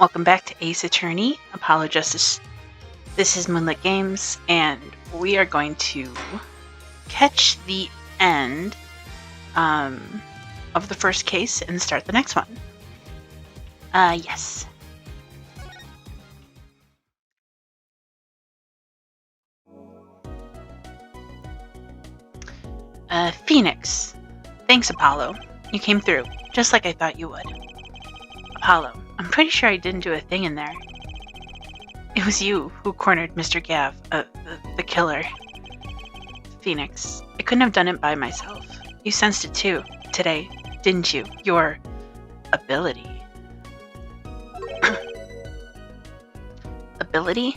Welcome back to Ace Attorney, Apollo Justice. This is Moonlit Games, and we are going to catch the end of the first case and start the next one. Yes. Phoenix. Thanks, Apollo. You came through, just like I thought you would. Apollo, I'm pretty sure I didn't do a thing in there. It was you who cornered Mr. Gav, the killer. Phoenix, I couldn't have done it by myself. You sensed it too, today, didn't you? Your ability. Ability?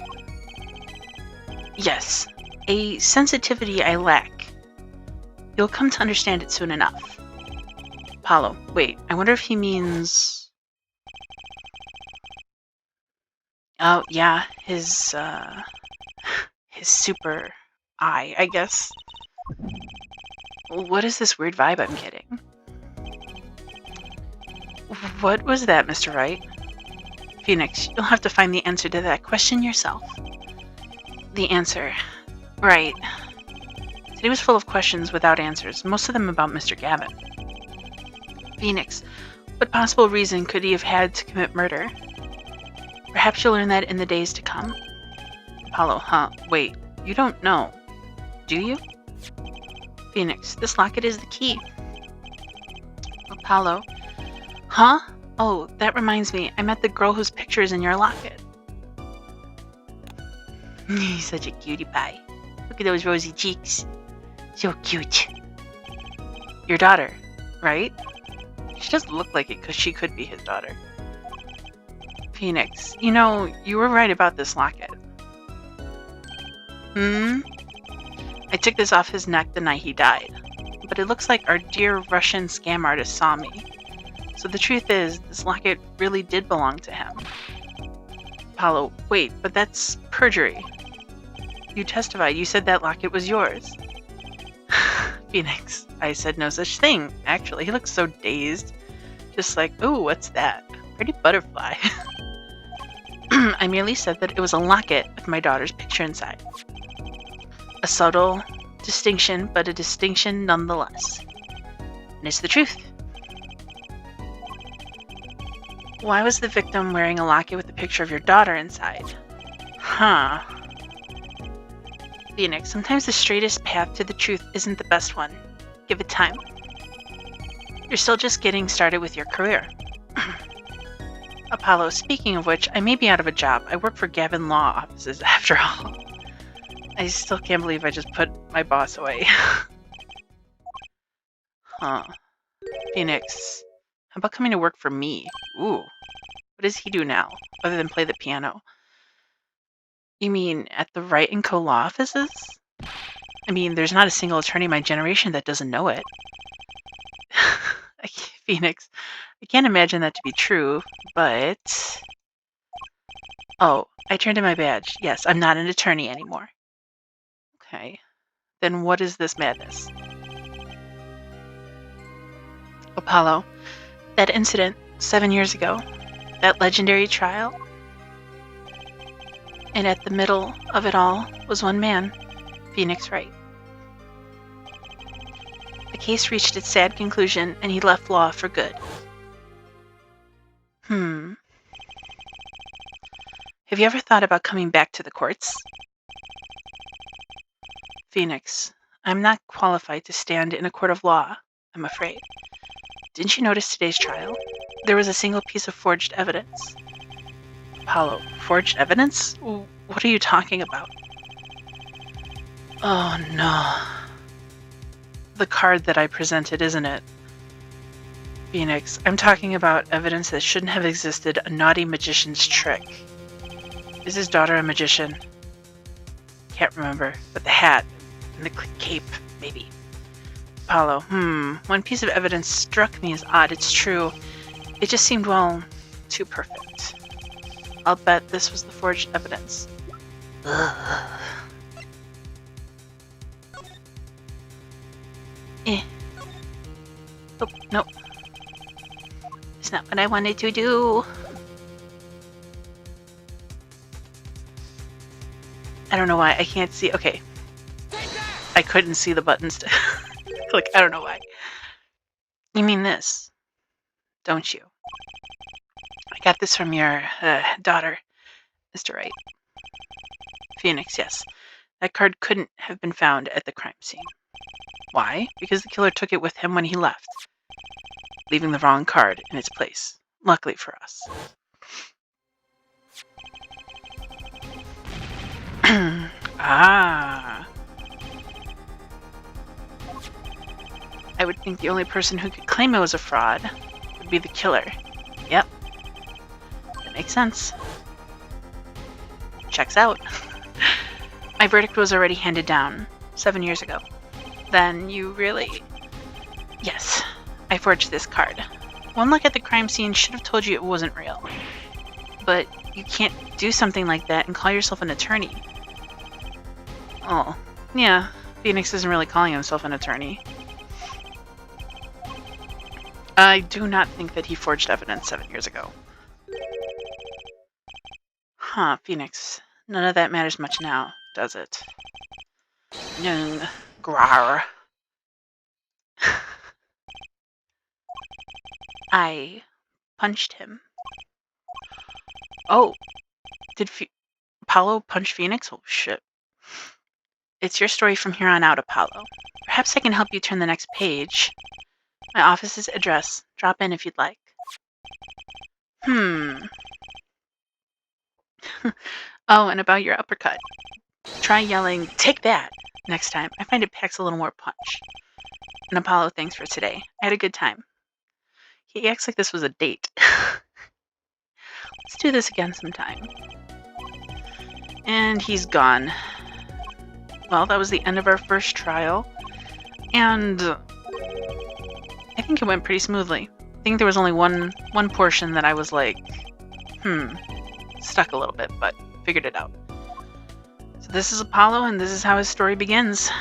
Yes, a sensitivity I lack. You'll come to understand it soon enough. Apollo, wait, I wonder if he means... Oh, yeah, his super eye, I guess. What is this weird vibe I'm getting? What was that, Mr. Wright? Phoenix, you'll have to find the answer to that question yourself. The answer. Right. Today was full of questions without answers, most of them about Mr. Gavin. Phoenix, what possible reason could he have had to commit murder? Perhaps you'll learn that in the days to come. Apollo, wait, you don't know, do you? Phoenix, this locket is the key. Apollo, oh, that reminds me, I met the girl whose picture is in your locket. He's such a cutie pie. Look at those rosy cheeks. So cute. Your daughter, right? She doesn't look like it because she could be his daughter. Phoenix, you know, you were right about this locket. I took this off his neck the night he died, but it looks like our dear Russian scam artist saw me. So the truth is, this locket really did belong to him. Apollo, wait, but that's perjury. You testified, you said that locket was yours. Phoenix, I said no such thing. Actually, he looks so dazed. Just like, ooh, what's that? Pretty butterfly. I merely said that it was a locket with my daughter's picture inside. A subtle distinction, but a distinction nonetheless. And it's the truth. Why was the victim wearing a locket with a picture of your daughter inside? Phoenix, sometimes the straightest path to the truth isn't the best one. Give it time. You're still just getting started with your career. Apollo, speaking of which, I may be out of a job. I work for Gavin Law Offices after all. I still can't believe I just put my boss away. Phoenix, how about coming to work for me? Ooh. What does he do now, other than play the piano? You mean at the Wright & Co. law offices? I mean, there's not a single attorney in my generation that doesn't know it. Phoenix, I can't imagine that to be true, but... Oh, I turned in my badge. Yes, I'm not an attorney anymore. Okay. Then what is this madness? Apollo, that incident 7 years ago, that legendary trial, and at the middle of it all was one man, Phoenix Wright. The case reached its sad conclusion, and he left law for good. Have you ever thought about coming back to the courts? Phoenix, I'm not qualified to stand in a court of law, I'm afraid. Didn't you notice today's trial? There was a single piece of forged evidence. Apollo, forged evidence? What are you talking about? Oh no. The card that I presented, isn't it? Phoenix, I'm talking about evidence that shouldn't have existed, a naughty magician's trick. Is his daughter a magician? Can't remember, but the hat and the cape, maybe. Apollo, one piece of evidence struck me as odd, it's true. It just seemed, well, too perfect. I'll bet this was the forged evidence. Ugh. Oh, no. It's not what I wanted to do. I don't know why. I can't see. Okay. I couldn't see the buttons to click. I don't know why. You mean this, don't you? I got this from your daughter, Mr. Wright. Phoenix, yes. That card couldn't have been found at the crime scene. Why? Because the killer took it with him when he left, leaving the wrong card in its place. Luckily for us. Ah. I would think the only person who could claim it was a fraud would be the killer. Yep. That makes sense. Checks out. My verdict was already handed down 7 years ago. Then you really... Yes, I forged this card. One look at the crime scene should have told you it wasn't real. But you can't do something like that and call yourself an attorney. Oh, yeah, Phoenix isn't really calling himself an attorney. I do not think that he forged evidence 7 years ago. Huh, Phoenix. None of that matters much now, does it? Grar. I punched him. Oh, did Apollo punch Phoenix? Oh, shit. It's your story from here on out, Apollo. Perhaps I can help you turn the next page. My office's address. Drop in if you'd like. Oh, and about your uppercut. Try yelling, "Take that!" next time. I find it packs a little more punch. And Apollo, thanks for today. I had a good time. He acts like this was a date. Let's do this again sometime. And he's gone. Well, that was the end of our first trial. And I think it went pretty smoothly. I think there was only one portion that I was like, stuck a little bit, but figured it out. So this is Apollo, and this is how his story begins.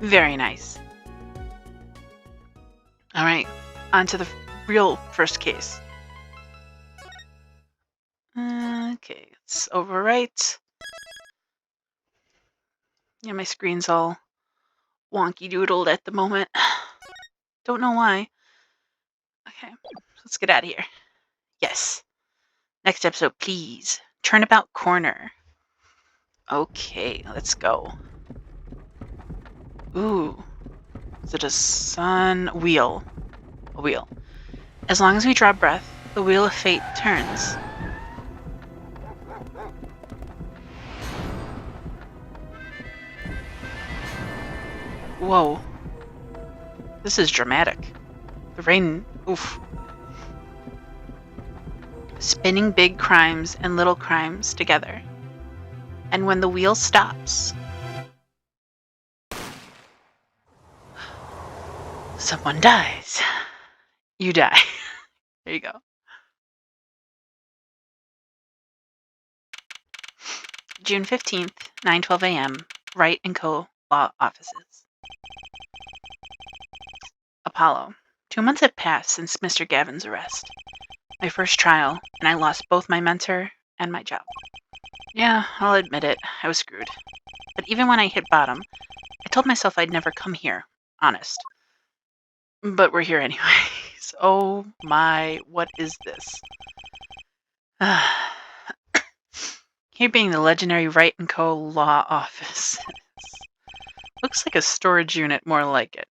Very nice. All right, on to the real first case. Okay, let's overwrite. Yeah, my screen's all wonky doodled at the moment. Don't know why. Okay, let's get out of here. Yes. Next episode, please. Turnabout Corner. Okay, let's go. Ooh. Is it a sun wheel? A wheel. As long as we draw breath, the wheel of fate turns. Whoa. This is dramatic. The rain, oof. Spinning big crimes and little crimes together. And when the wheel stops, someone dies. You die. There you go. June 15th, 9:12 a.m., Wright & Co. Law Offices. Apollo. 2 months had passed since Mr. Gavin's arrest. My first trial, and I lost both my mentor and my job. Yeah, I'll admit it, I was screwed. But even when I hit bottom, I told myself I'd never come here, honest. But we're here anyways. Oh my, what is this? Here being the legendary Wright & Co. Law Office. Looks like a storage unit, more like it.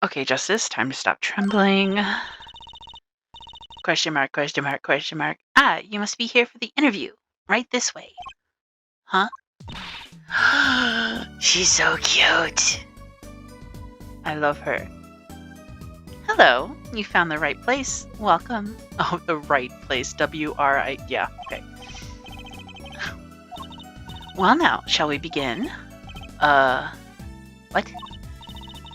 Okay, Justice, time to stop trembling. Question mark, question mark, question mark. Ah, you must be here for the interview. Right this way. Huh? She's so cute. I love her. Hello, you found the right place. Welcome. Oh, the right place. W-R-I... Yeah, okay. Well now, shall we begin? What?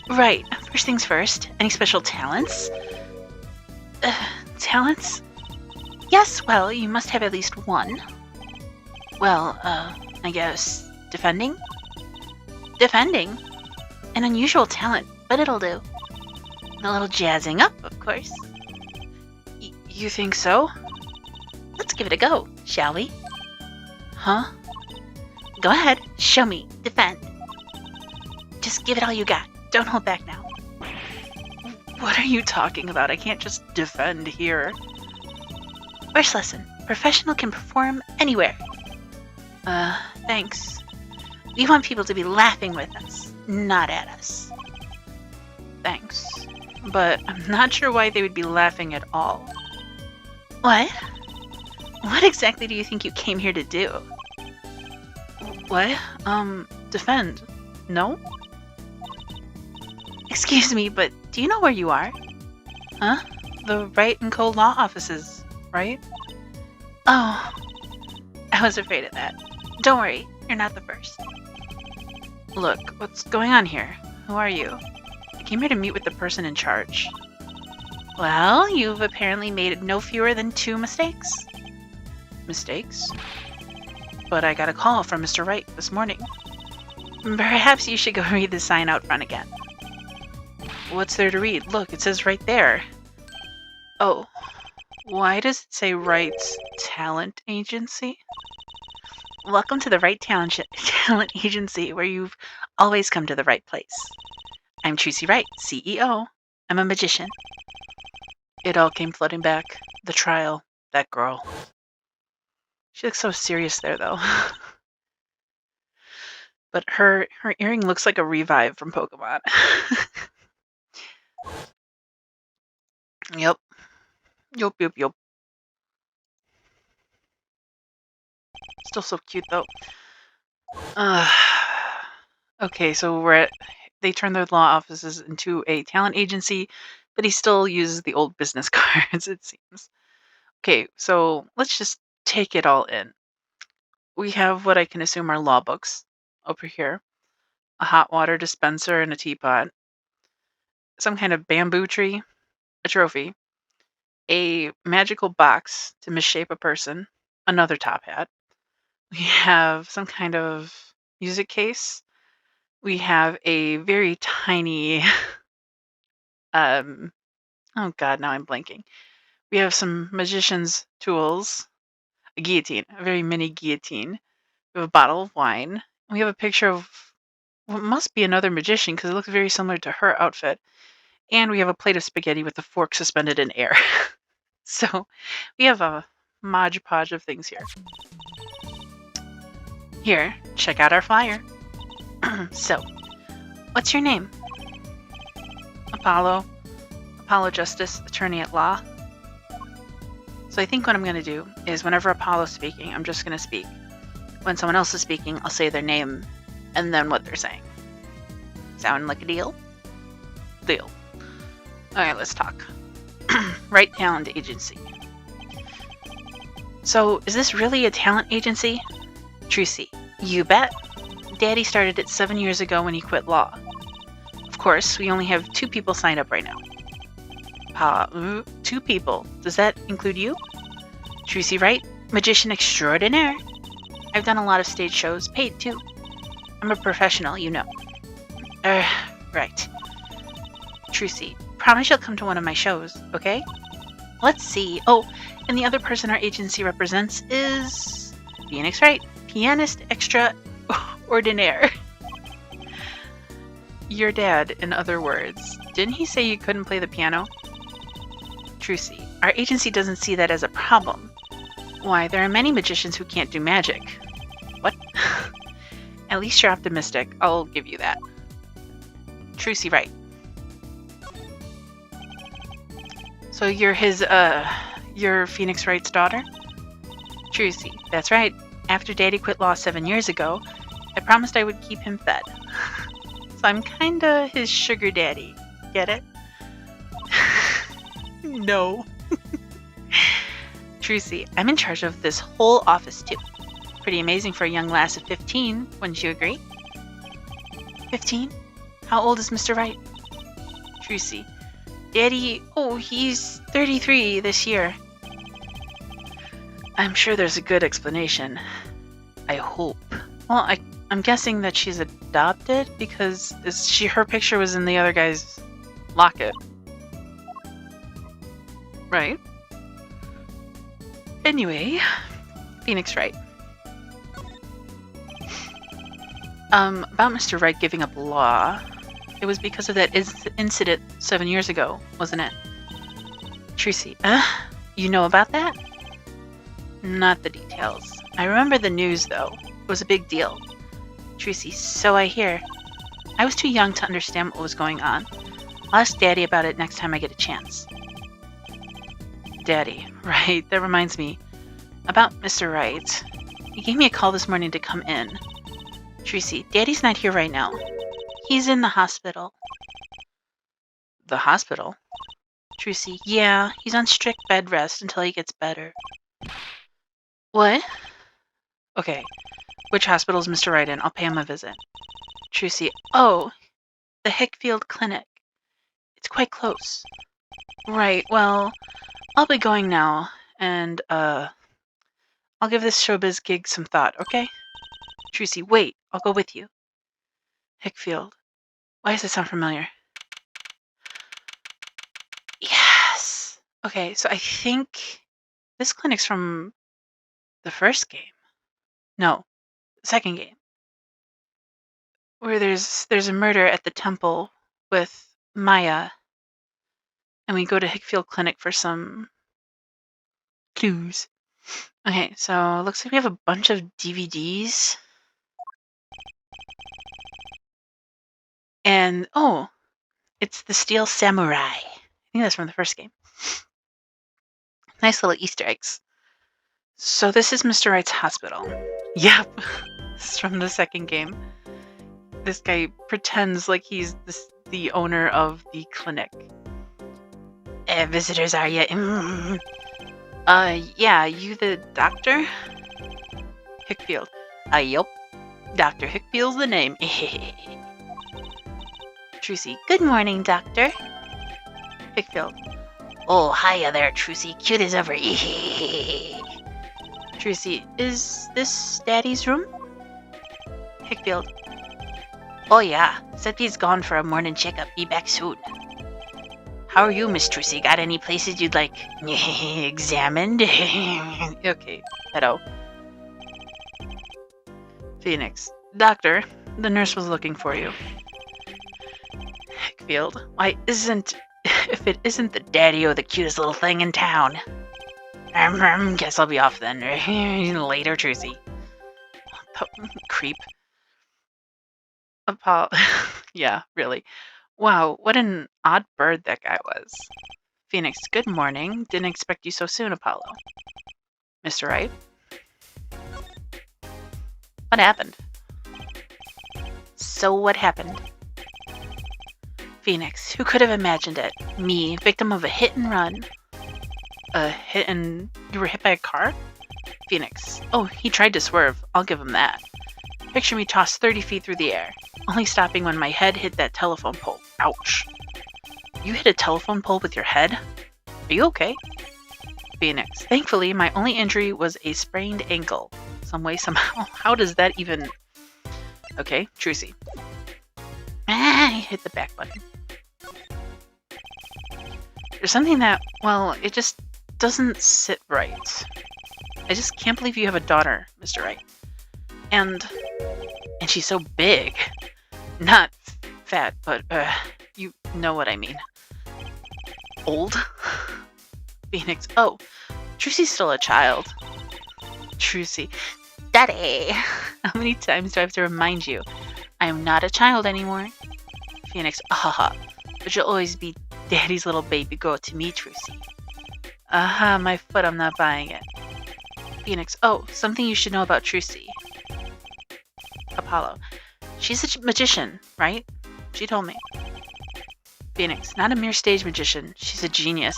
Right, first things first. Any special talents? Talents? Yes, well, you must have at least one. Well, I guess... defending? Defending? An unusual talent, but it'll do. A little jazzing up, of course. You think so? Let's give it a go, shall we? Huh? Go ahead, show me, defend. Just give it all you got. Don't hold back now. What are you talking about? I can't just defend here. First lesson, professional can perform anywhere. Thanks. We want people to be laughing with us, not at us. Thanks. But I'm not sure why they would be laughing at all. What? What exactly do you think you came here to do? What? Defend. No? Excuse me, but do you know where you are? Huh? The Wright & Co. law offices, right? Oh, I was afraid of that. Don't worry, you're not the first. Look, what's going on here? Who are you? I came here to meet with the person in charge. Well, you've apparently made no fewer than 2 mistakes. Mistakes? But I got a call from Mr. Wright this morning. Perhaps you should go read the sign out front again. What's there to read? Look, it says right there. Oh, why does it say Wright's Talent Agency? Welcome to the Wright Talent Agency, where you've always come to the right place. I'm Trilogy Wright, CEO. I'm a magician. It all came flooding back. The trial. That girl. She looks so serious there, though. But her earring looks like a revive from Pokemon. Yep. Yup. Still so cute, though. Okay, so they turned their law offices into a talent agency, but he still uses the old business cards, it seems. Okay, so let's just take it all in. We have what I can assume are law books over here, a hot water dispenser and a teapot, some kind of bamboo tree, a trophy, a magical box to misshape a person, another top hat. We have some kind of music case. We have a very tiny, oh god, now I'm blanking. We have some magician's tools, a guillotine, a very mini guillotine. We have a bottle of wine. We have a picture of what must be another magician because it looks very similar to her outfit. And we have a plate of spaghetti with a fork suspended in air. So we have a modge podge of things here. Here, check out our flyer. So, what's your name? Apollo Justice, attorney at law. So I think what I'm going to do is whenever Apollo's speaking, I'm just going to speak. When someone else is speaking, I'll say their name and then what they're saying. Sound like a deal? Deal. Alright, let's talk. Wright Talent Agency. So, is this really a talent agency? Trucy. You bet. Daddy started it 7 years ago when he quit law. Of course, we only have 2 people signed up right now. 2 people. Does that include you? Trucy Wright, magician extraordinaire. I've done a lot of stage shows, paid too. I'm a professional, you know. Right. Trucy, promise you'll come to one of my shows, okay? Let's see. Oh, and the other person our agency represents is Phoenix Wright, pianist extraordinaire. Your dad, in other words. Didn't he say you couldn't play the piano? Trucy, our agency doesn't see that as a problem. Why, there are many magicians who can't do magic. What? At least you're optimistic. I'll give you that. Trucy Wright. So you're you're Phoenix Wright's daughter? Trucy, that's right. After Daddy quit law 7 years ago, I promised I would keep him fed. So I'm kinda his sugar daddy. Get it? No. Trucy, I'm in charge of this whole office too. Pretty amazing for a young lass of 15, wouldn't you agree? 15? How old is Mr. Wright? Trucy. Daddy, he's 33 this year. I'm sure there's a good explanation. I hope. Well, I'm guessing that she's adopted because her picture was in the other guy's locket. Right? Anyway, Phoenix Wright. About Mr. Wright giving up law. It was because of that incident 7 years ago, wasn't it? Tracy, you know about that? Not the details. I remember the news, though. It was a big deal. Tracy, so I hear. I was too young to understand what was going on. I'll ask Daddy about it next time I get a chance. Daddy, right, that reminds me. About Mr. Wright. He gave me a call this morning to come in. Tracy, Daddy's not here right now. He's in the hospital. The hospital? Tracy, yeah, he's on strict bed rest until he gets better. What? Okay, which hospital is Mr. Wright in? I'll pay him a visit. Tracy, oh, the Hickfield Clinic. It's quite close. Right, well, I'll be going now, and, I'll give this showbiz gig some thought, okay? Tracy, wait, I'll go with you. Hickfield. Why does it sound familiar? Yes! Okay, so I think this clinic's from the first game. No, the second game. Where there's a murder at the temple with Maya, and we go to Hickfield Clinic for some clues. Okay, so looks like we have a bunch of DVDs. And, oh, it's the Steel Samurai. I think that's from the first game. Nice little Easter eggs. So this is Mr. Wright's hospital. Yep, this is from the second game. This guy pretends like he's the owner of the clinic. Visitors, are you? Yeah, you the doctor? Hickfield. Yup. Dr. Hickfield's the name. Trucy. Good morning, doctor. Hickfield. Oh, hiya there, Trucy. Cute as ever. Trucy. Is this Daddy's room? Hickfield. Oh yeah, said he's gone for a morning checkup. Be back soon. How are you, Miss Trucy? Got any places you'd like examined? Okay, pedo. Phoenix. Doctor, the nurse was looking for you. Hickfield. Why isn't... If it isn't the daddy-o, the cutest little thing in town. Guess I'll be off then. Later, Trucy. Creep. Yeah, really. Wow, what an odd bird that guy was. Phoenix, good morning. Didn't expect you so soon, Apollo. Mr. Wright? What happened? So what happened? Phoenix, who could have imagined it? Me, victim of a hit and run. A hit and... You were hit by a car? Phoenix, oh, he tried to swerve. I'll give him that. Picture me tossed 30 feet through the air, only stopping when my head hit that telephone pole. Ouch. You hit a telephone pole with your head? Are you okay? Phoenix, thankfully, my only injury was a sprained ankle. Some way, somehow. How does that even... Okay, Trucy. I hit the back button. There's something that, well, it just doesn't sit right. I just can't believe you have a daughter, Mr. Wright. And she's so big. Not fat, but you know what I mean. Old? Phoenix. Oh, Trucy's still a child. Trucy. Daddy! How many times do I have to remind you? I am not a child anymore. Phoenix. Haha. But you'll always be Daddy's little baby girl to me, Trucy. Aha, my foot, I'm not buying it. Phoenix. Oh, something you should know about Trucy. Apollo. She's a magician, right? She told me. Phoenix. Not a mere stage magician. She's a genius.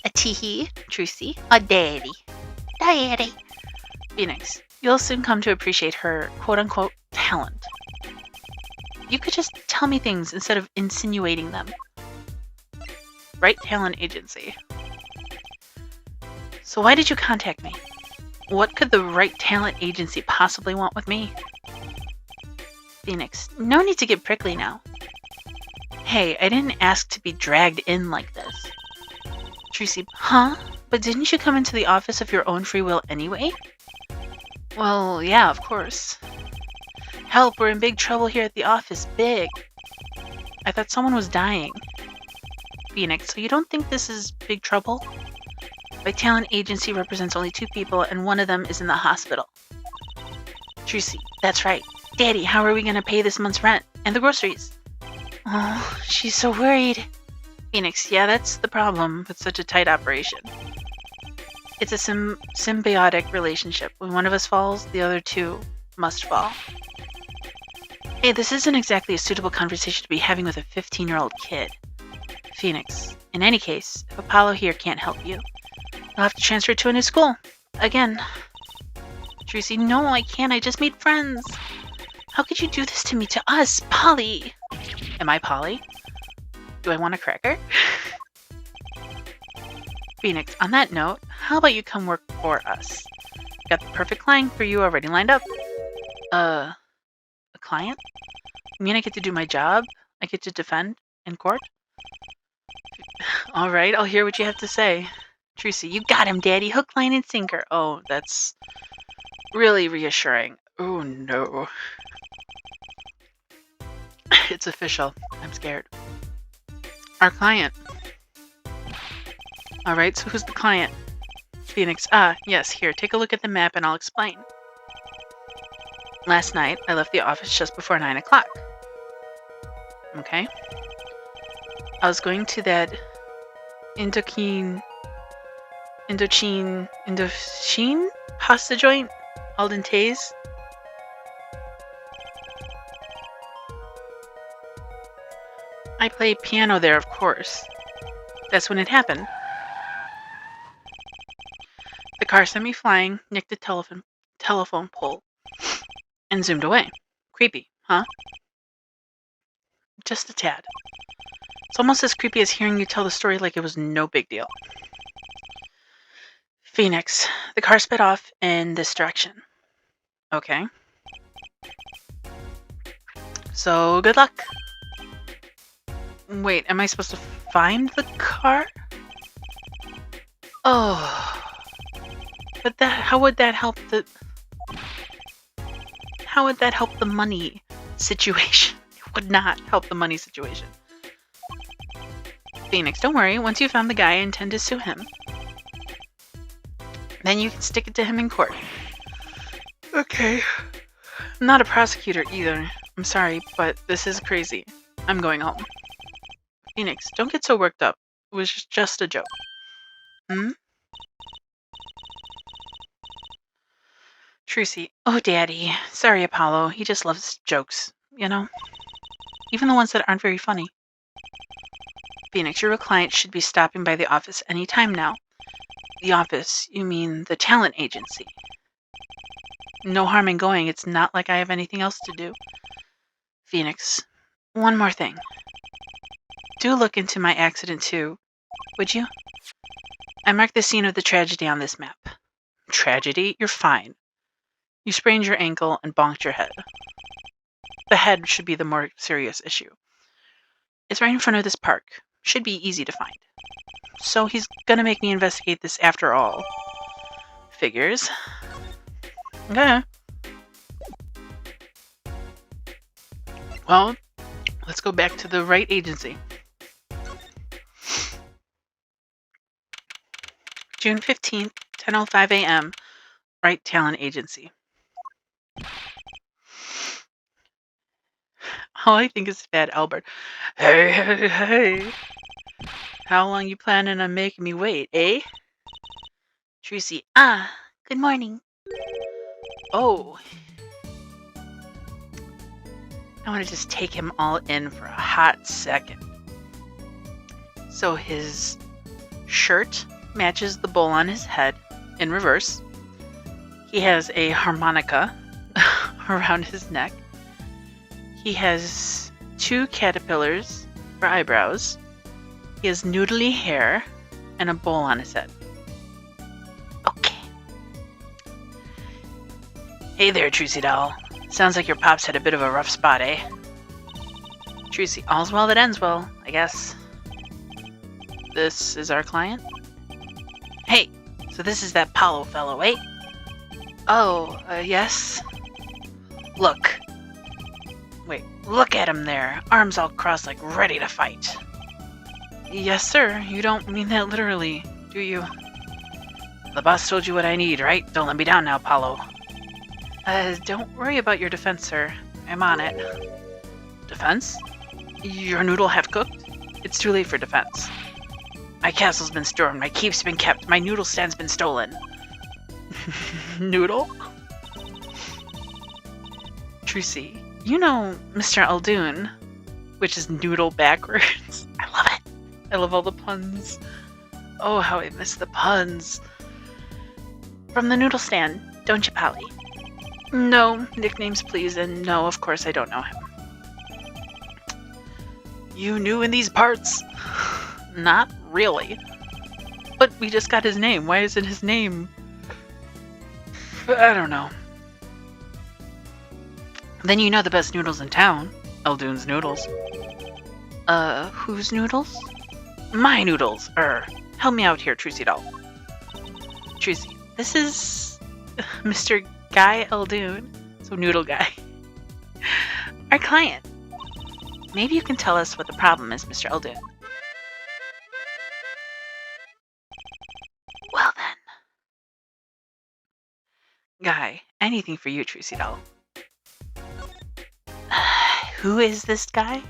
A teehee, Trucy. A daddy. Daddy. Phoenix. You'll soon come to appreciate her quote-unquote talent. You could just tell me things instead of insinuating them. Right Talent Agency. So why did you contact me? What could the Right Talent Agency possibly want with me? Phoenix. No need to get prickly now. Hey, I didn't ask to be dragged in like this. Trucy. Huh? But didn't you come into the office of your own free will anyway? Well, yeah, of course. Help, we're in big trouble here at the office. Big. I thought someone was dying. Phoenix, so you don't think this is big trouble? My talent agency represents only 2 people, and one of them is in the hospital. Trucy, that's right. Daddy, how are we going to pay this month's rent? And the groceries? Oh, she's so worried. Phoenix, yeah, that's the problem with such a tight operation. It's a symbiotic relationship. When one of us falls, the other 2 must fall. Hey, this isn't exactly a suitable conversation to be having with a 15-year-old kid. Phoenix, in any case, if Apollo here can't help you, I'll have to transfer to a new school. Again. Trucy, no, I can't. I just made friends. How could you do this to me, to us, Polly? Am I Polly? Do I want a cracker? Phoenix, on that note, how about you come work for us? Got the perfect client for you already lined up. A client? You mean I get to do my job? I get to defend in court? All right, I'll hear what you have to say. Trucy, you got him, Daddy. Hook, line, and sinker. Oh, that's really reassuring. Oh, no. It's official. I'm scared. Our client. All right, so who's the client? Phoenix. Yes, here, take a look at the map and I'll explain. Last night, I left the office just before 9 o'clock. Okay. I was going to that Indochine pasta joint, Alden Tay's. I play piano there, of course. That's when it happened. The car sent me flying, nicked a telephone pole, and zoomed away. Creepy, huh? Just a tad. It's almost as creepy as hearing you tell the story like it was no big deal. Phoenix, the car sped off in this direction. Okay. So, good luck. Wait, am I supposed to find the car? Oh. But how would that help the money situation? It would not help the money situation. Phoenix, don't worry. Once you found the guy, I intend to sue him. Then you can stick it to him in court. Okay. I'm not a prosecutor either. I'm sorry, but this is crazy. I'm going home. Phoenix, don't get so worked up. It was just a joke. Trucy, oh Daddy. Sorry, Apollo. He just loves jokes, you know? Even the ones that aren't very funny. Phoenix, your client should be stopping by the office any time now. The office, you mean the talent agency. No harm in going. It's not like I have anything else to do. Phoenix, one more thing. Do look into my accident too, would you? I marked the scene of the tragedy on this map. Tragedy? You're fine. You sprained your ankle and bonked your head. The head should be the more serious issue. It's right in front of this park. Should be easy to find. So he's gonna make me investigate this after all. Figures. Okay. Well, let's go back to the right agency. June 15th, 10:05 a.m. Right Talent Agency. All I think is Fat Albert. Hey, hey, hey. How long you planning on making me wait, eh? Trucy, good morning. Oh. I want to just take him all in for a hot second. So his shirt matches the bowl on his head in reverse. He has a harmonica around his neck. He has 2 caterpillars for eyebrows. He has noodly hair and a bowl on his head. Okay. Hey there, Trucy doll. Sounds like your pops had a bit of a rough spot, eh? Trucy, all's well that ends well, I guess. This is our client? Hey, so this is that Paulo fellow, eh? Oh, yes? Look, Look at him there, arms all crossed like ready to fight. Yes, sir. You don't mean that literally, do you? The boss told you what I need, right? Don't let me down now, Paulo. Don't worry about your defense, sir. I'm on it. Defense? Your noodle half cooked? It's too late for defense. My castle's been stormed, my keep's been kept, my noodle stand's been stolen. Noodle? Trucy, you know Mr. Aldoon, which is noodle backwards. I love it. I love all the puns. Oh, how I miss the puns. From the noodle stand, don't you, Polly? No, nicknames please, and no, of course I don't know him. You new in these parts? Not really. But we just got his name. Why isn't his name? I don't know. Then you know the best noodles in town. Aldoon's noodles. Whose noodles? My noodles. Help me out here, Trucy doll. Trucy, this is Mr. Guy Aldoon, so Noodle Guy. Our client. Maybe you can tell us what the problem is, Mr. Aldoon. Well then. Guy, anything for you, Trucy doll. Who is this guy?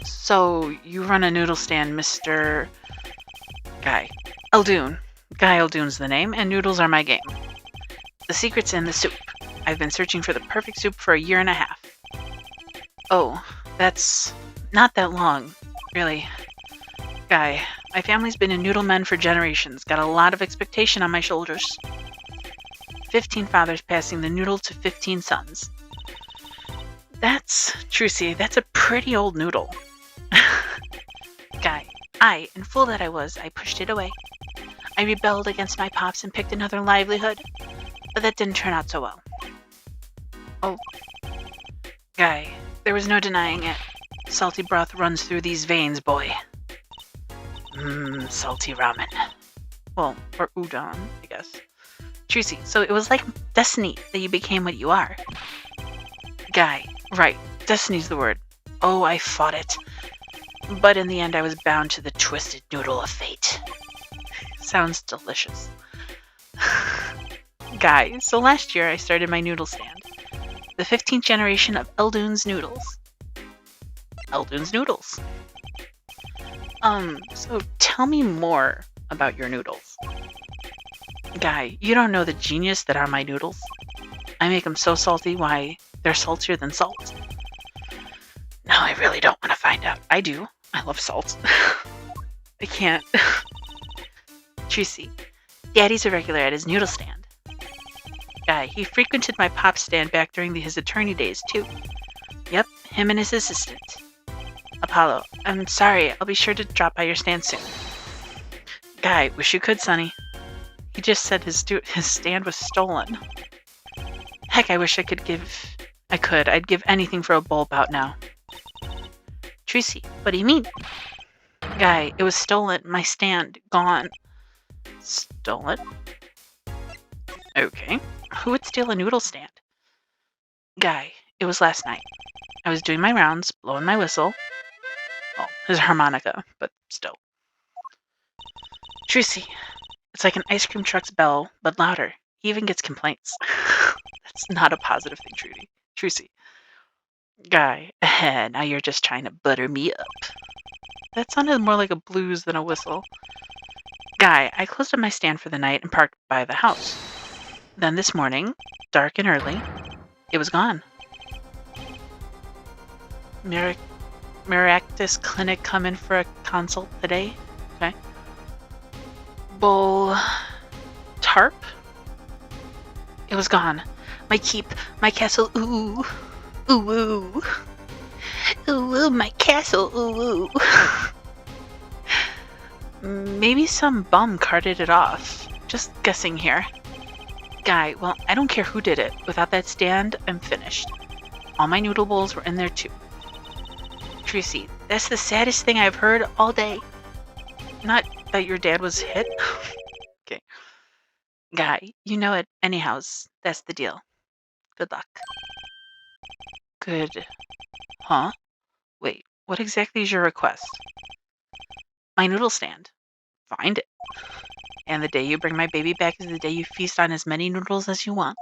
So, you run a noodle stand, Mr. Guy. Aldoon. Guy Aldoon's the name, and noodles are my game. The secret's in the soup. I've been searching for the perfect soup for 1.5 years. Oh, that's not that long, really. Guy, my family's been in noodle men for generations, got a lot of expectation on my shoulders. 15 fathers passing the noodle to 15 sons. That's, Trucy, that's a pretty old noodle. Guy, in fool that I was, I pushed it away. I rebelled against my pops and picked another livelihood, but that didn't turn out so well. Oh. Guy, there was no denying it. Salty broth runs through these veins, boy. Salty ramen. Well, or udon, I guess. Trucy, so it was like destiny that you became what you are. Guy, right. Destiny's the word. Oh, I fought it. But in the end, I was bound to the twisted noodle of fate. Sounds delicious. Guy, so last year I started my noodle stand. The 15th generation of Aldoon's Noodles. Aldoon's Noodles. So tell me more about your noodles. Guy, you don't know the genius that are my noodles. I make them so salty, why, they're saltier than salt. No, I really don't want to find out. I do. I love salt. I can't. Trucy, Daddy's a regular at his noodle stand. Guy, he frequented my pop stand back during his attorney days, too. Yep, him and his assistant. Apollo, I'm sorry. I'll be sure to drop by your stand soon. Guy, wish you could, Sonny. He just said his stand was stolen. Heck, I wish I could give... I could. I'd give anything for a bowl bout now. Trucy, what do you mean? Guy, it was stolen. My stand, gone. Stolen? Okay. Who would steal a noodle stand? Guy, it was last night. I was doing my rounds, blowing my whistle. Well, his harmonica, but still. Trucy, it's like an ice cream truck's bell, but louder. He even gets complaints. That's not a positive thing, Trudy. Trucy. Guy, now you're just trying to butter me up. That sounded more like a blues than a whistle. Guy, I closed up my stand for the night and parked by the house. Then this morning, dark and early, it was gone. Miractus Clinic coming for a consult today. Okay. Bull tarp? It was gone. My keep, my castle, ooh. Ooh, ooh. Ooh, ooh, my castle, ooh, ooh. Maybe some bum carted it off. Just guessing here. Guy, well, I don't care who did it. Without that stand, I'm finished. All my noodle bowls were in there too. Trucy, that's the saddest thing I've heard all day. Not that your dad was hit? Okay. Guy, you know it. Anyhows, that's the deal. Good luck. Good. Huh? Wait, what exactly is your request? My noodle stand. Find it. And the day you bring my baby back is the day you feast on as many noodles as you want.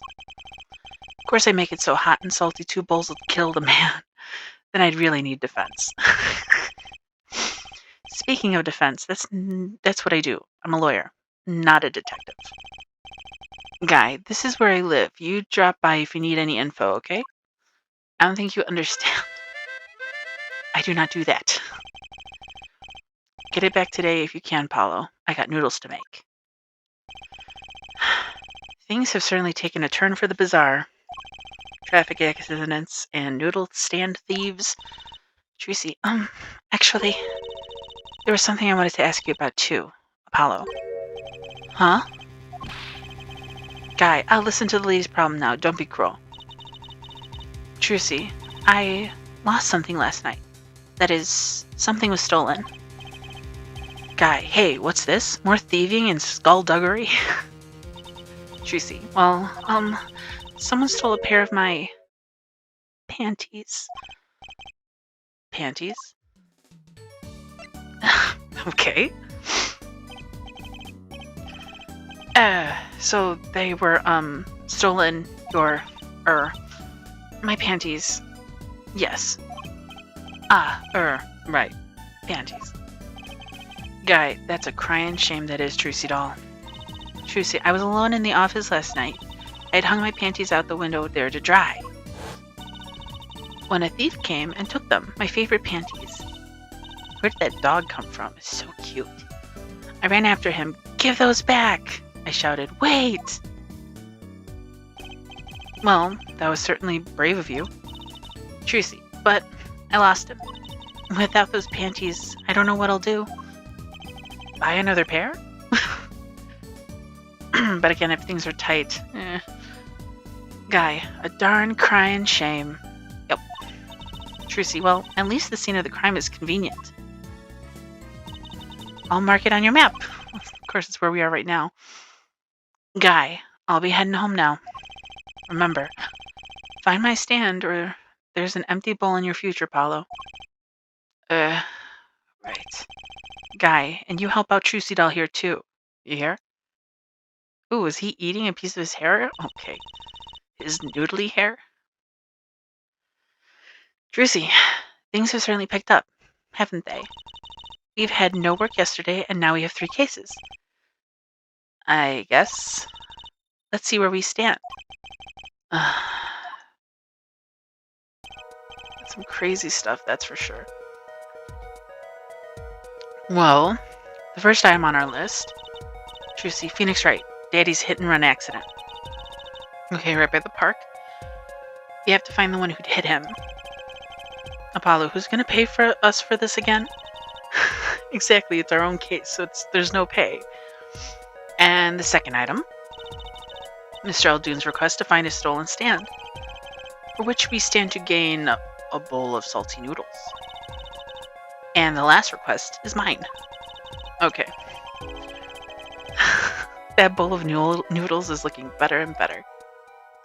Of course, I make it so hot and salty 2 bowls would kill the man. Then I'd really need defense. Speaking of defense, that's what I do. I'm a lawyer, not a detective. Guy, this is where I live. You drop by if you need any info, okay? I don't think you understand. I do not do that. Get it back today if you can, Paulo. I got noodles to make. Things have certainly taken a turn for the bizarre. Traffic accidents and noodle stand thieves. Tracy, actually, there was something I wanted to ask you about too, Apollo. Huh? Guy, I'll listen to the lady's problem now. Don't be cruel. Tracy, I lost something last night. That is, something was stolen. Guy, hey, what's this? More thieving and skullduggery? Tracy, well, someone stole a pair of my panties. Panties? Okay. So they were, stolen my panties. Yes. Right. Panties. Guy, that's a crying shame that is, Trucy doll. Trucy, I was alone in the office last night. I had hung my panties out the window there to dry. When a thief came and took them, my favorite panties. Where did that dog come from? It's so cute. I ran after him. Give those back! I shouted. Wait! Well, that was certainly brave of you. Trucy, but I lost him. Without those panties, I don't know what I'll do. Buy another pair? But again, if things are tight, Guy, a darn crying shame. Yep. Trucy, well, at least the scene of the crime is convenient. I'll mark it on your map. Of course, it's where we are right now. Guy, I'll be heading home now. Remember, find my stand or there's an empty bowl in your future, Paulo. Right. Guy, and you help out Trucy doll here too. You hear? Ooh, is he eating a piece of his hair? Okay. His noodly hair? Trucy, things have certainly picked up, haven't they? We've had no work yesterday, and now we have 3 cases. I guess. Let's see where we stand. That's some crazy stuff, that's for sure. Well, the first item on our list, Trucy, Phoenix Wright, Daddy's hit and run accident. Okay, right by the park. You have to find the one who'd hit him. Apollo, who's gonna pay for us for this again? Exactly, it's our own case, so there's no pay. And the second item, Mr. Aldoon's request to find a stolen stand, for which we stand to gain a bowl of salty noodles. And the last request is mine. Okay. That bowl of noodles is looking better and better.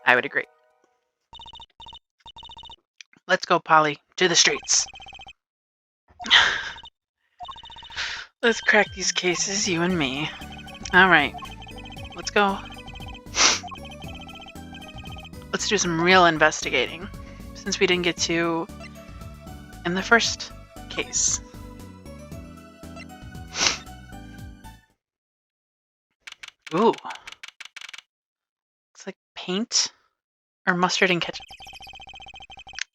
I would agree. Let's go, Polly. To the streets. Let's crack these cases, you and me. Alright. Let's go. Let's do some real investigating, since we didn't get to in the first case. Ooh. Looks like paint or mustard and ketchup.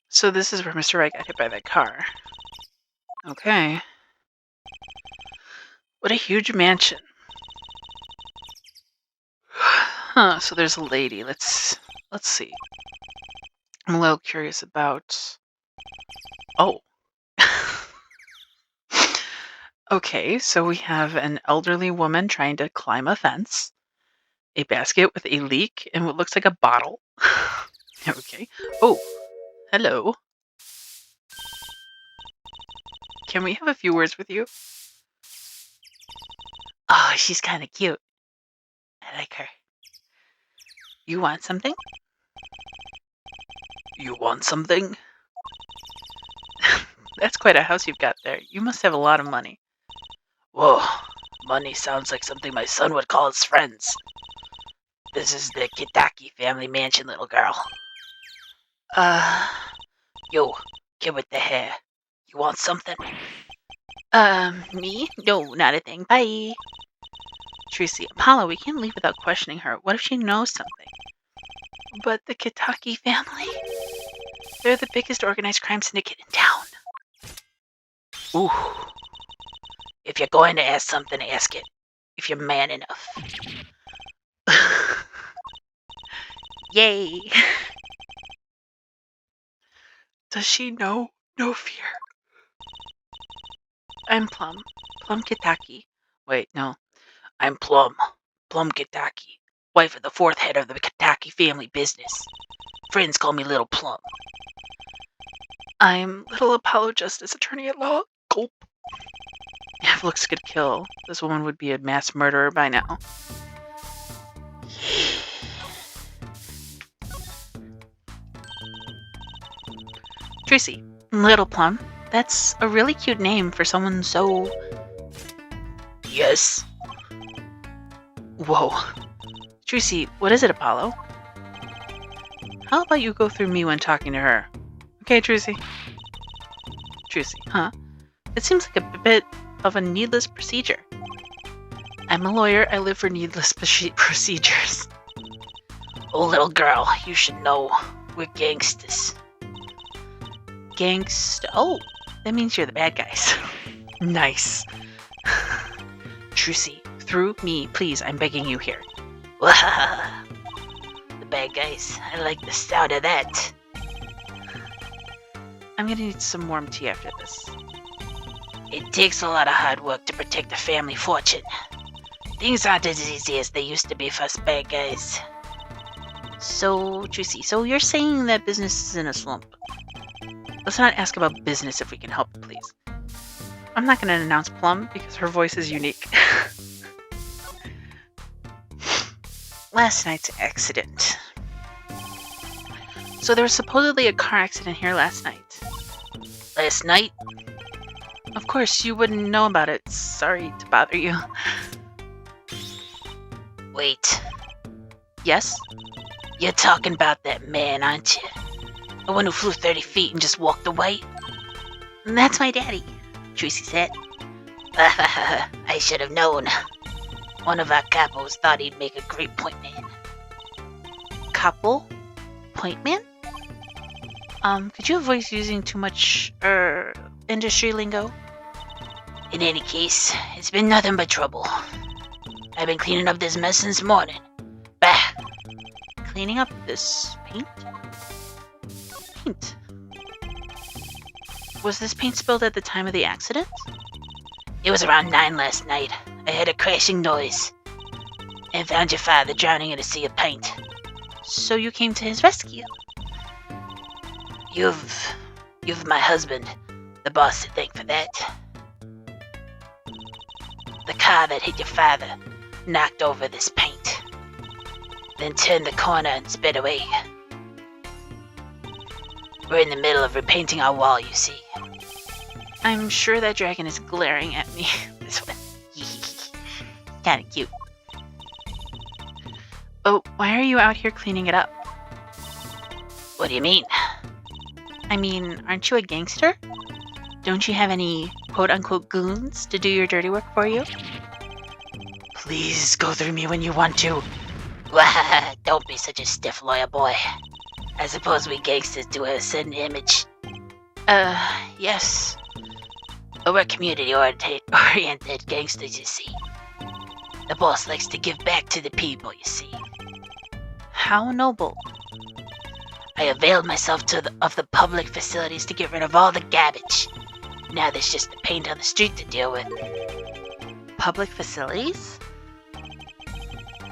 So this is where Mr. Wright got hit by that car. Okay. What a huge mansion. Huh, so there's a lady. Let's see. I'm a little curious about... Oh. Okay, so we have an elderly woman trying to climb a fence, a basket with a leak, and what looks like a bottle. Okay. Oh, hello. Can we have a few words with you? Oh, she's kind of cute. I like her. You want something? You want something? That's quite a house you've got there. You must have a lot of money. Whoa, money sounds like something my son would call his friends. This is the Kitaki family mansion, little girl. Uh, Yo, kid with the hair. You want something? me? No, not a thing. Bye. Tracy, Apollo, we can't leave without questioning her. What if she knows something? But the Kitaki family? They're the biggest organized crime syndicate in town. Ooh. If you're going to ask something, ask it. If you're man enough. Yay. Does she know? No fear. I'm Plum. Plum Kitaki. Wait, no. I'm Plum. Plum Kitaki. Wife of the fourth head of the Kitaki family business. Friends call me Little Plum. I'm Little Apollo Justice Attorney at Law. Gulp. If looks could kill, this woman would be a mass murderer by now. Tracy, Little Plum. That's a really cute name for someone so... Yes. Whoa. Tracy, what is it, Apollo? How about you go through me when talking to her? Okay, Tracy? Tracy, huh? It seems like a bit of a needless procedure. I'm a lawyer. I live for needless procedures. Oh, little girl, you should know. We're gangsters. Oh, that means you're the bad guys. Nice. Tracy, through me, please. I'm begging you here. The bad guys. I like the sound of that. I'm gonna need some warm tea after this. It takes a lot of hard work to protect the family fortune. Things aren't as easy as they used to be for us bad guys. So, Tracy, so you're saying that business is in a slump. Let's not ask about business if we can help, please. I'm not going to announce Plum because her voice is unique. Last night's accident. So there was supposedly a car accident here last night. Last night? Of course, you wouldn't know about it. Sorry to bother you. Wait. Yes? You're talking about that man, aren't you? The one who flew 30 feet and just walked away? That's my daddy, Tracy said. I should have known. One of our capos thought he'd make a great point man. Capo? Point man? Could you avoid using too much, industry lingo? In any case, it's been nothing but trouble. I've been cleaning up this mess since morning. Bah! Cleaning up this paint? Paint? Was this paint spilled at the time of the accident? It was around 9 last night. I heard a crashing noise. And found your father drowning in a sea of paint. So you came to his rescue? You've my husband, the boss, to thank for that. The car that hit your father knocked over this paint, then turned the corner and sped away. We're in the middle of repainting our wall, you see. I'm sure that dragon is glaring at me. This one. Kinda cute. Oh, why are you out here cleaning it up? What do you mean? I mean, aren't you a gangster? Don't you have any quote-unquote goons to do your dirty work for you? Please go through me when you want to. Don't be such a stiff lawyer boy. I suppose we gangsters do have a certain image. Yes. But we're community-oriented gangsters, you see. The boss likes to give back to the people, you see. How noble. I availed myself of the public facilities to get rid of all the garbage. Now there's just the paint on the street to deal with. Public facilities?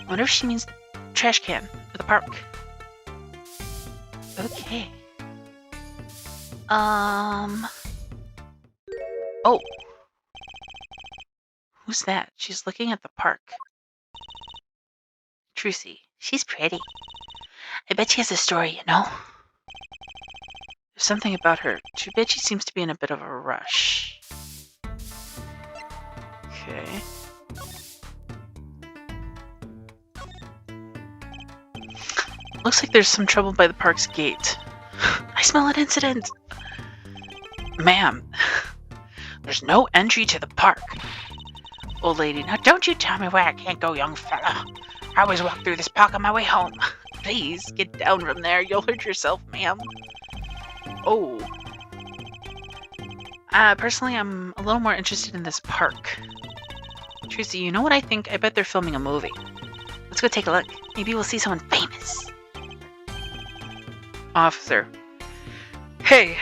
Wonder if she means the trash can or the park. Okay. Oh. Who's that? She's looking at the park. Trucy. She's pretty. I bet she has a story, you know? There's something about her. Too bad she seems to be in a bit of a rush. Okay. Looks like there's some trouble by the park's gate. I smell an incident! Ma'am, there's no entry to the park. Old lady, now don't you tell me where I can't go, young fella. I always walk through this park on my way home. Please, get down from there. You'll hurt yourself, ma'am. Oh. Personally, I'm a little more interested in this park. Tracy, you know what I think? I bet they're filming a movie. Let's go take a look. Maybe we'll see someone famous. Officer. Hey,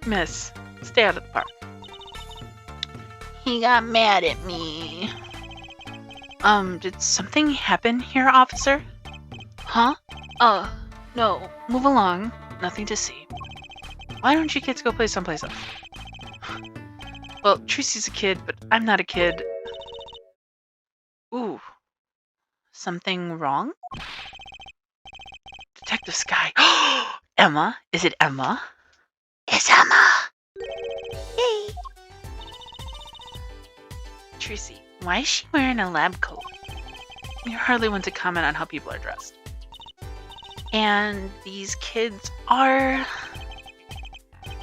miss, stay out of the park. He got mad at me. Did something happen here, officer? Huh? No. Move along. Nothing to see. Why don't you kids go play someplace else? Well, Tracy's a kid, but I'm not a kid. Ooh. Something wrong? Detective Sky. Emma? Is it Emma? It's Emma! Yay! Tracy, why is she wearing a lab coat? You're hardly one to comment on how people are dressed. And these kids are...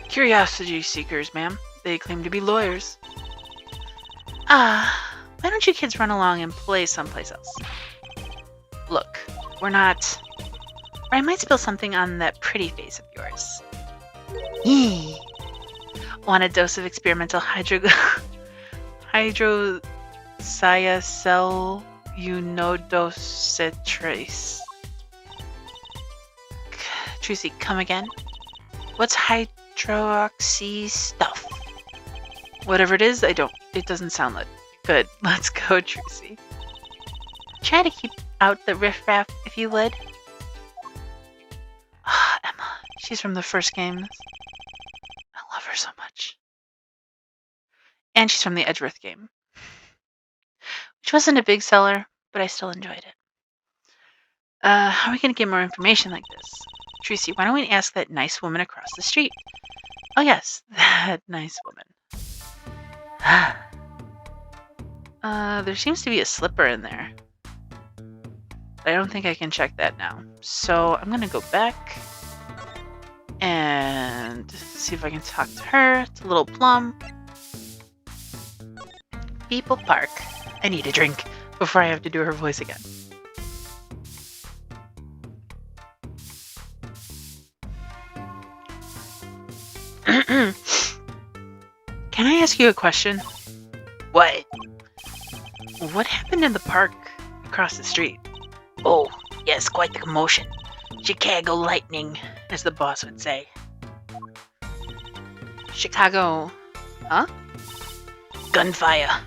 curiosity seekers, ma'am. They claim to be lawyers. Why don't you kids run along and play someplace else? Look, we're not... Or I might spill something on that pretty face of yours. Yee. Want a dose of experimental hydroxyacell unodocitrase. Tracy, come again? What's hydroxy stuff? Whatever it is, it doesn't sound like good. Let's go, Tracy. Try to keep out the riffraff, if you would. Emma, she's from the first game. I love her so much. And she's from the Edgeworth game. Which wasn't a big seller, but I still enjoyed it. How are we going to get more information like this? Tracy, why don't we ask that nice woman across the street? Oh yes, that nice woman. There seems to be a slipper in there. But I don't think I can check that now. So I'm going to go back and see if I can talk to her. It's a little plum. People Park. I need a drink before I have to do her voice again. Can I ask you a question? What? What happened in the park across the street? Oh, yes, quite the commotion. Chicago lightning, as the boss would say. Chicago... Huh? Gunfire.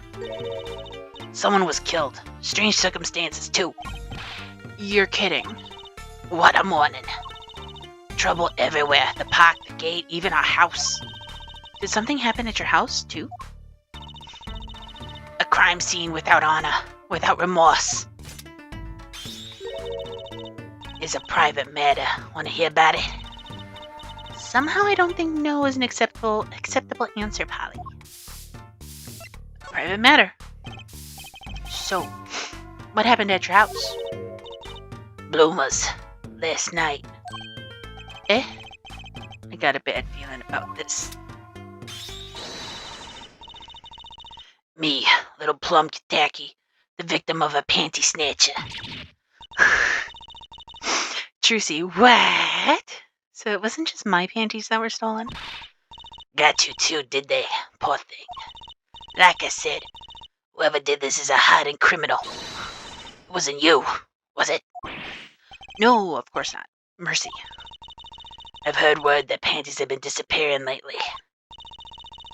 Someone was killed. Strange circumstances, too. You're kidding. What a morning. Trouble everywhere. The park, the gate, even our house. Did something happen at your house, too? A crime scene without honor, without remorse. Is a private matter. Want to hear about it? Somehow I don't think no is an acceptable answer, Polly. Private matter. So, what happened at your house? Bloomers. Last night. Eh? I got a bad feeling about this. Me, little plum Kitaki, the victim of a panty snatcher. Trucy, what? So it wasn't just my panties that were stolen? Got to too, did they? Poor thing. Like I said, whoever did this is a hardened criminal. It wasn't you, was it? No, of course not. Mercy. I've heard word that panties have been disappearing lately.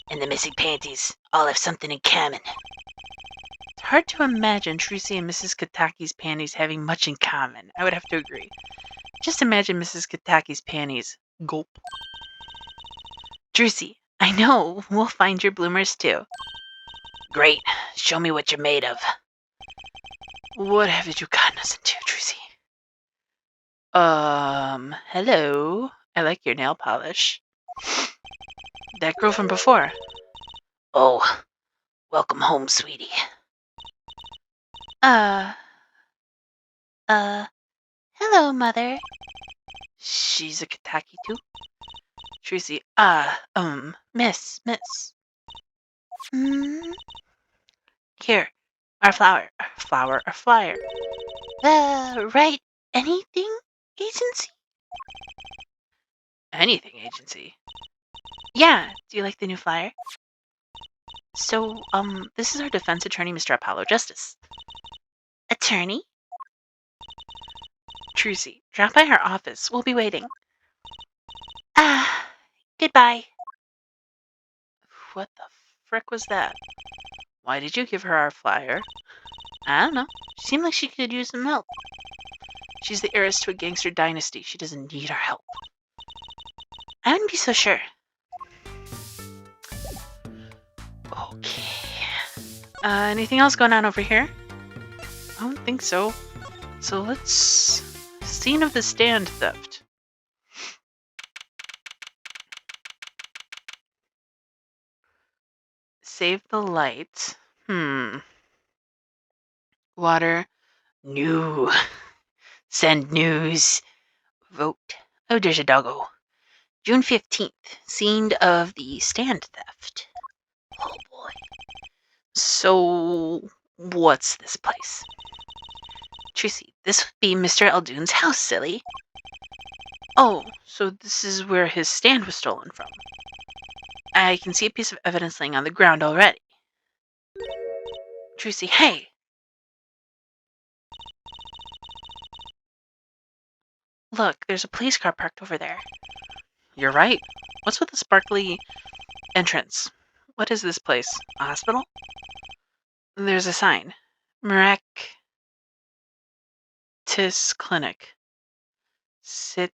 And the missing panties all have something in common. It's hard to imagine Trucy and Mrs. Kataki's panties having much in common. I would have to agree. Just imagine Mrs. Kataki's panties. Gulp. Trucy, I know. We'll find your bloomers too. Great. Show me what you're made of. What have you gotten us into, Trucy? Hello? I like your nail polish. That girl from before. Oh, welcome home, sweetie. Hello, Mother. She's a Kataki too? Tracy, Miss. Hmm? Here, our flyer. Right. Anything, agency? Anything agency. Yeah. Do you like the new flyer? So, this is our defense attorney, Mr. Apollo Justice. Attorney? Tracy, drop by our office. We'll be waiting. Goodbye. What the frick was that? Why did you give her our flyer? I don't know. She seemed like she could use some help. She's the heiress to a gangster dynasty. She doesn't need our help. I wouldn't be so sure. Okay. Anything else going on over here? I don't think so. So let's... Scene of the stand theft. Save the lights. Water. New. Send news. Vote. Oh, there's a doggo. June 15th. Scene of the stand theft. Oh boy. So, what's this place? Tracy, this would be Mr. Eldoon's house, silly. Oh, so this is where his stand was stolen from. I can see a piece of evidence laying on the ground already. Tracy, hey! Look, there's a police car parked over there. You're right. What's with the sparkly entrance? What is this place? A hospital? There's a sign. Miraculous Clinic. Sitkaram.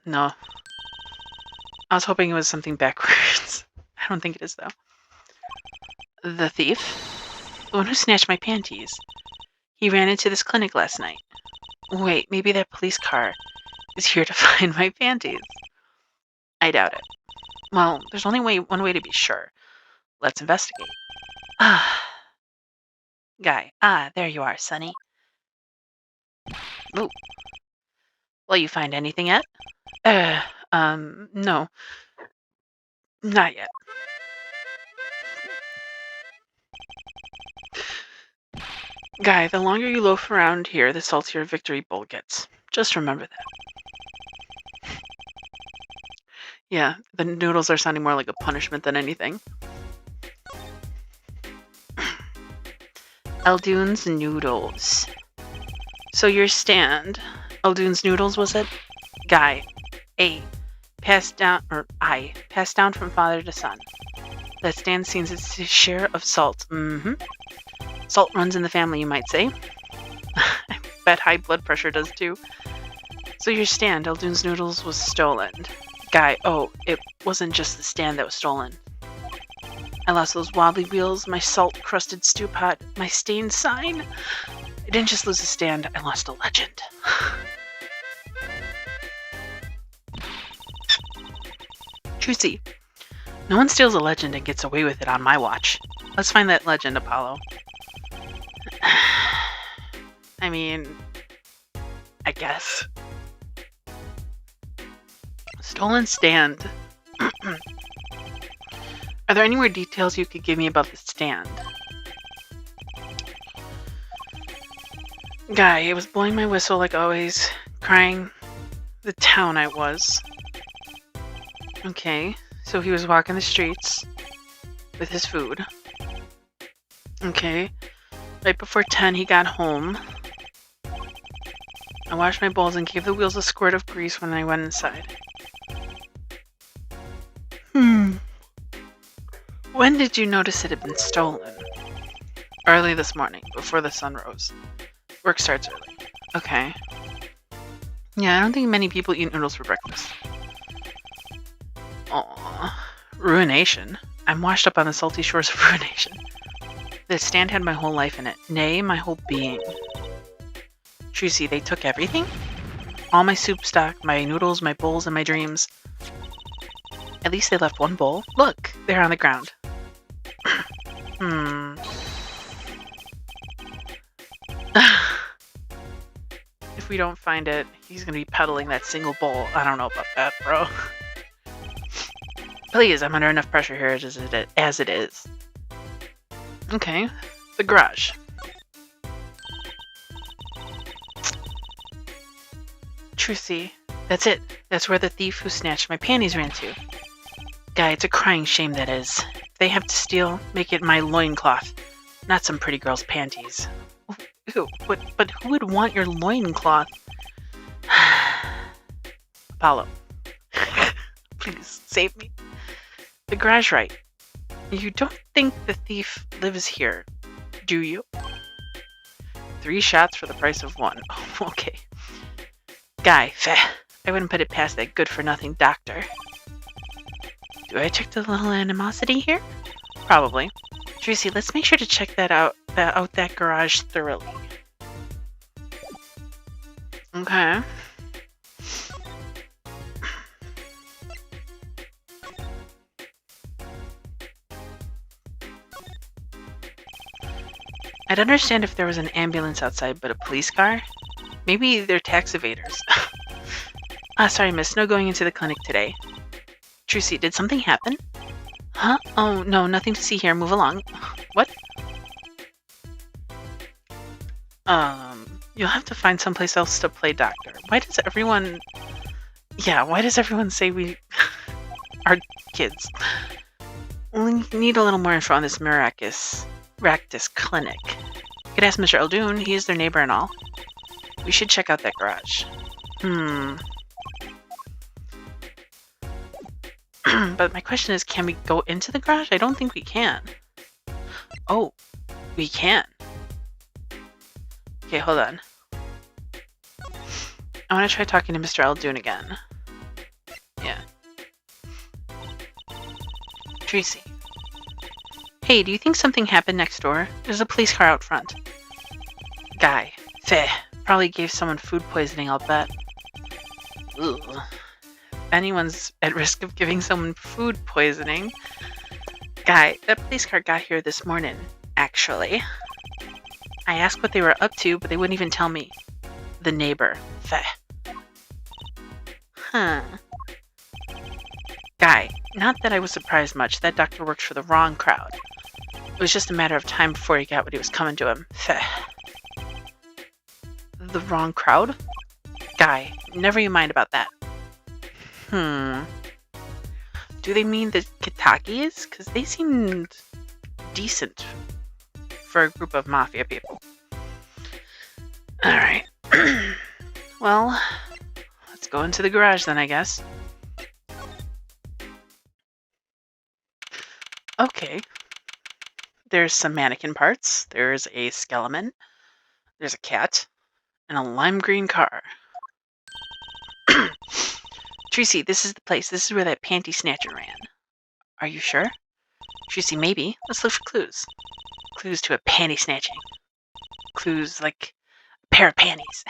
No. I was hoping it was something backwards. I don't think it is, though. The thief? The one who snatched my panties. He ran into this clinic last night. Wait, maybe that police car is here to find my panties. I doubt it. Well, there's only one way to be sure. Let's investigate. Guy. There you are, Sonny. Ooh. Will you find anything yet? No. Not yet. Guy, the longer you loaf around here, the saltier Victory Bowl gets. Just remember that. Yeah, the noodles are sounding more like a punishment than anything. Eldoon's Noodles. So your stand, Eldoon's Noodles, was it? Guy, passed down from father to son. That stand seems its share of salt. Salt runs in the family, you might say. I bet high blood pressure does too. So your stand, Eldoon's Noodles, was stolen. Guy, it wasn't just the stand that was stolen. I lost those wobbly wheels, my salt-crusted stew pot, my stained sign. I didn't just lose a stand, I lost a legend. Trucy, no one steals a legend and gets away with it on my watch. Let's find that legend, Apollo. I mean, I guess. Stolen stand. Are there any more details you could give me about the stand? Guy, it was blowing my whistle like always, crying the town I was. Okay, so he was walking the streets with his food. Okay, right before 10 he got home. I washed my bowls and gave the wheels a squirt of grease when I went inside. When did you notice it had been stolen? Early this morning, before the sun rose. Work starts early. Okay. Yeah, I don't think many people eat noodles for breakfast. Aww. Ruination. I'm washed up on the salty shores of ruination. This stand had my whole life in it. Nay, my whole being. Trucy, they took everything? All my soup stock, my noodles, my bowls, and my dreams. At least they left one bowl. Look, they're on the ground. If we don't find it, he's gonna be peddling that single bowl. I don't know about that, bro. Please, I'm under enough pressure here as it is. Okay, the garage. Trucy, that's it. That's where the thief who snatched my panties ran to. Guy, it's a crying shame that is. If they have to steal, make it my loincloth, not some pretty girl's panties. Ew, but who would want your loincloth? Apollo. Please, save me. The garage, right? You don't think the thief lives here, do you? 3 shots for the price of 1. Oh, okay. Guy, I wouldn't put it past that good-for-nothing doctor. Do I check the little animosity here? Probably. Tracy, let's make sure to check that garage thoroughly. Okay. I'd understand if there was an ambulance outside, but a police car? Maybe they're tax evaders. Sorry, miss. No going into the clinic today. Trucy, did something happen? Huh? Oh, no, nothing to see here. Move along. What? You'll have to find someplace else to play doctor. Why does everyone say we are kids? We need a little more info on this Ractus clinic. You could ask Mr. Eldoon. He is their neighbor and all. We should check out that garage. But my question is, can we go into the garage? I don't think we can. Oh, we can. Okay, hold on. I want to try talking to Mr. Eldoon again. Yeah. Tracy. Hey, do you think something happened next door? There's a police car out front. Guy. Probably gave someone food poisoning, I'll bet. Ugh. If anyone's at risk of giving someone food poisoning. Guy, that police car got here this morning, actually. I asked what they were up to, but they wouldn't even tell me. The neighbor. Huh. Guy, not that I was surprised much. That doctor worked for the wrong crowd. It was just a matter of time before he got what he was coming to him. The wrong crowd? Guy, never you mind about that. Do they mean the Kitakis? Because they seemed decent for a group of mafia people. Alright. Well, let's go into the garage then, I guess. Okay. There's some mannequin parts. There's a skeleton. There's a cat. And a lime green car. Tracy, this is the place. This is where that panty snatcher ran. Are you sure? Tracy, maybe. Let's look for clues. Clues to a panty snatching. Clues like a pair of panties.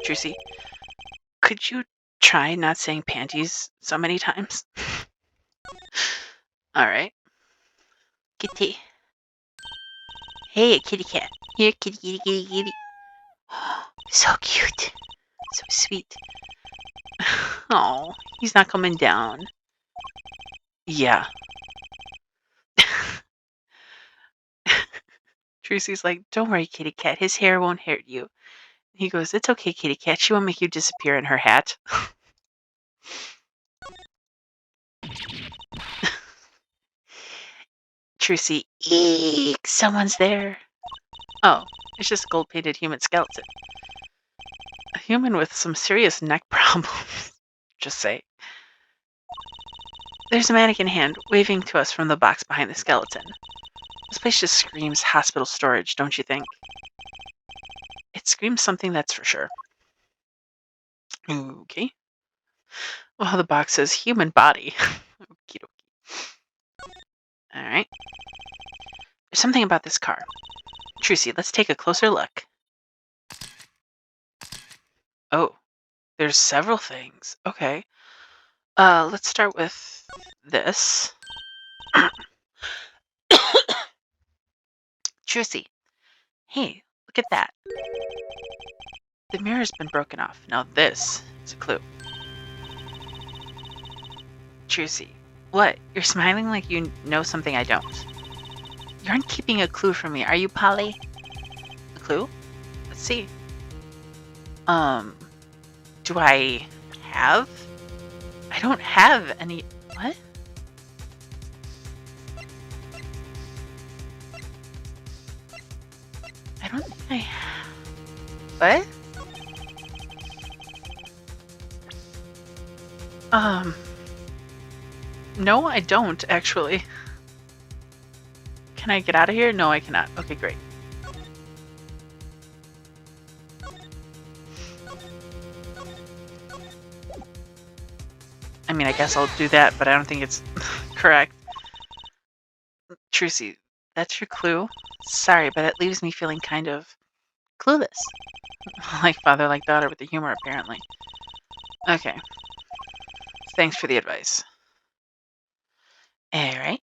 Tracy, could you try not saying panties so many times? Alright. Kitty. Hey, kitty cat. Here, kitty, kitty, kitty, kitty. So cute. So sweet. Oh, he's not coming down. Yeah. Tracy's like, don't worry, kitty cat. His hair won't hurt you. He goes, it's okay, kitty cat. She won't make you disappear in her hat. Tracy, eek, someone's there. Oh, it's just a gold-painted human skeleton. A human with some serious neck problems. Just say. There's a mannequin hand waving to us from the box behind the skeleton. This place just screams hospital storage, don't you think? It screams something, that's for sure. Okay. Well, the box says human body. Okie dokie. Alright. There's something about this car. Trucy, let's take a closer look. Oh, there's several things. Okay. Let's start with this. Trucy, hey, look at that. The mirror's been broken off. Now this is a clue. Trucy, what? You're smiling like you know something I don't. You aren't keeping a clue from me, are you, Polly? A clue? Let's see. Do I have? I don't have any. What? I don't think I have. What? No, I don't, actually. Can I get out of here? No, I cannot. Okay, great. I mean, I guess I'll do that, but I don't think it's correct. Trucy, that's your clue? Sorry, but it leaves me feeling kind of clueless. Like father, like daughter with the humor, apparently. Okay. Thanks for the advice. Alright.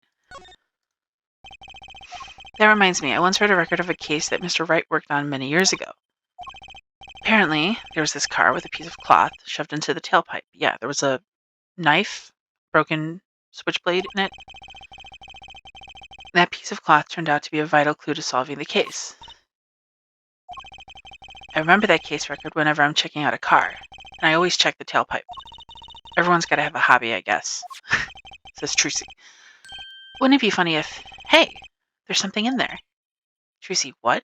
That reminds me, I once read a record of a case that Mr. Wright worked on many years ago. Apparently, there was this car with a piece of cloth shoved into the tailpipe. Yeah, there was a knife, broken switchblade in it. That piece of cloth turned out to be a vital clue to solving the case. I remember that case record whenever I'm checking out a car, and I always check the tailpipe. Everyone's got to have a hobby, I guess, says Trucy. Wouldn't it be funny if, hey, there's something in there? Trucy, what?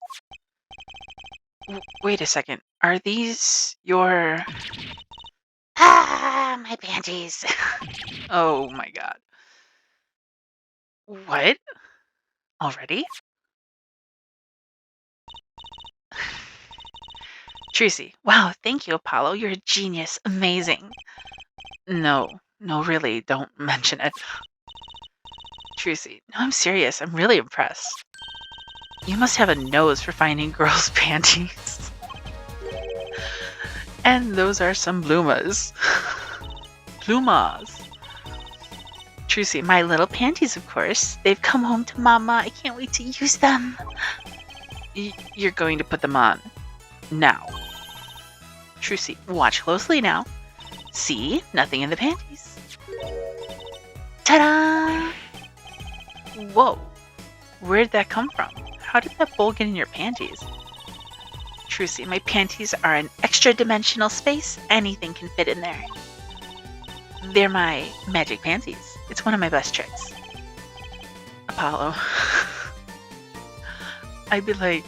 Wait a second. Are these your... Ah, my panties. Oh my god. What? Already? Trucy, wow, thank you, Apollo. You're a genius. Amazing. No, really, don't mention it. Trucy, no, I'm serious. I'm really impressed. You must have a nose for finding girls' panties. And those are some bloomas. Plumas. Trucy, my little panties, of course. They've come home to Mama. I can't wait to use them. You're going to put them on. Now. Trucy, watch closely now. See? Nothing in the panties. Ta-da! Whoa. Where'd that come from? How did that bowl get in your panties? Trucy, my panties are an extra-dimensional space. Anything can fit in there. They're my magic panties. It's one of my best tricks. Apollo. I'd be like,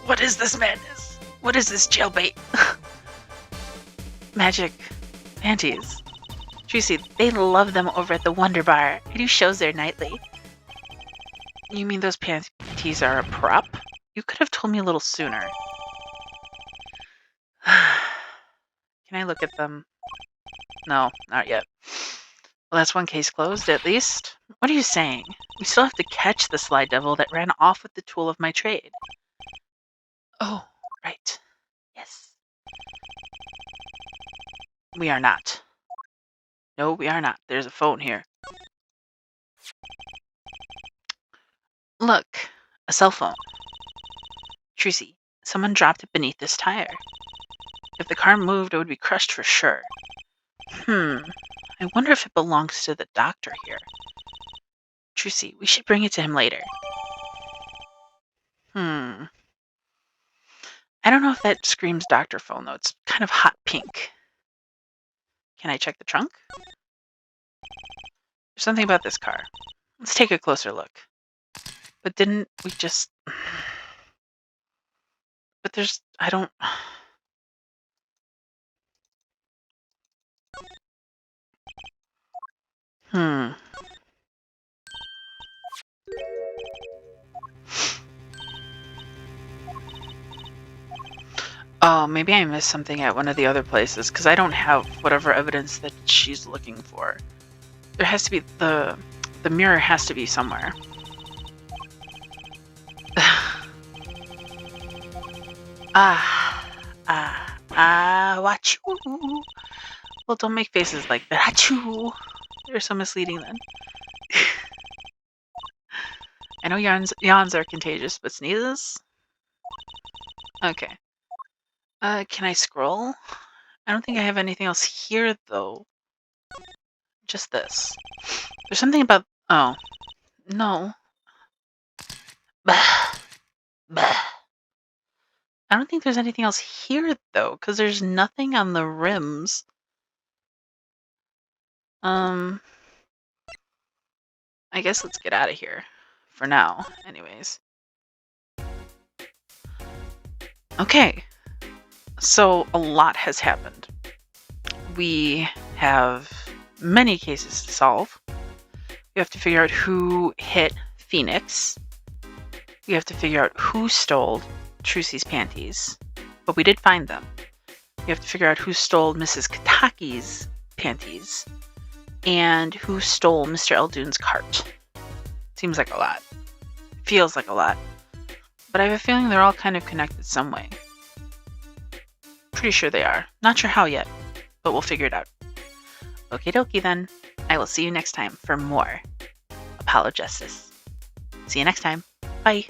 what is this madness? What is this jailbait? Magic panties. Trucy, they love them over at the Wonder Bar. I do shows there nightly. You mean those panties are a prop? You could have told me a little sooner. Can I look at them? No, not yet. Well, that's one case closed, at least. What are you saying? We still have to catch the sly devil that ran off with the tool of my trade. Oh, right. Yes. We are not. No, we are not. There's a phone here. Look, a cell phone. Trucy, someone dropped it beneath this tire. If the car moved, it would be crushed for sure. I wonder if it belongs to the doctor here. Trucy, we should bring it to him later. I don't know if that screams doctor phone, though. It's kind of hot pink. Can I check the trunk? There's something about this car. Let's take a closer look. But didn't we just... But there's... I don't... Oh, maybe I missed something at one of the other places, because I don't have whatever evidence that she's looking for. There has to be... The mirror has to be somewhere. Watch you. Well, don't make faces like that. Achoo. You're so misleading then. I know yawns are contagious, but sneezes? Okay. Can I scroll? I don't think I have anything else here, though. Just this. There's something about... Oh. No. Bah. Bah. I don't think there's anything else here, though, because there's nothing on the rims. I guess let's get out of here. For now, anyways. Okay. So, a lot has happened. We have many cases to solve. We have to figure out who hit Phoenix. We have to figure out who stole Trucy's panties. But we did find them. We have to figure out who stole Mrs. Kataki's panties. And who stole Mr. Eldoon's cart. Seems like a lot. Feels like a lot. But I have a feeling they're all kind of connected some way. Pretty sure they are. Not sure how yet, but we'll figure it out. Okie dokie then. I will see you next time for more Apollo Justice. See you next time. Bye.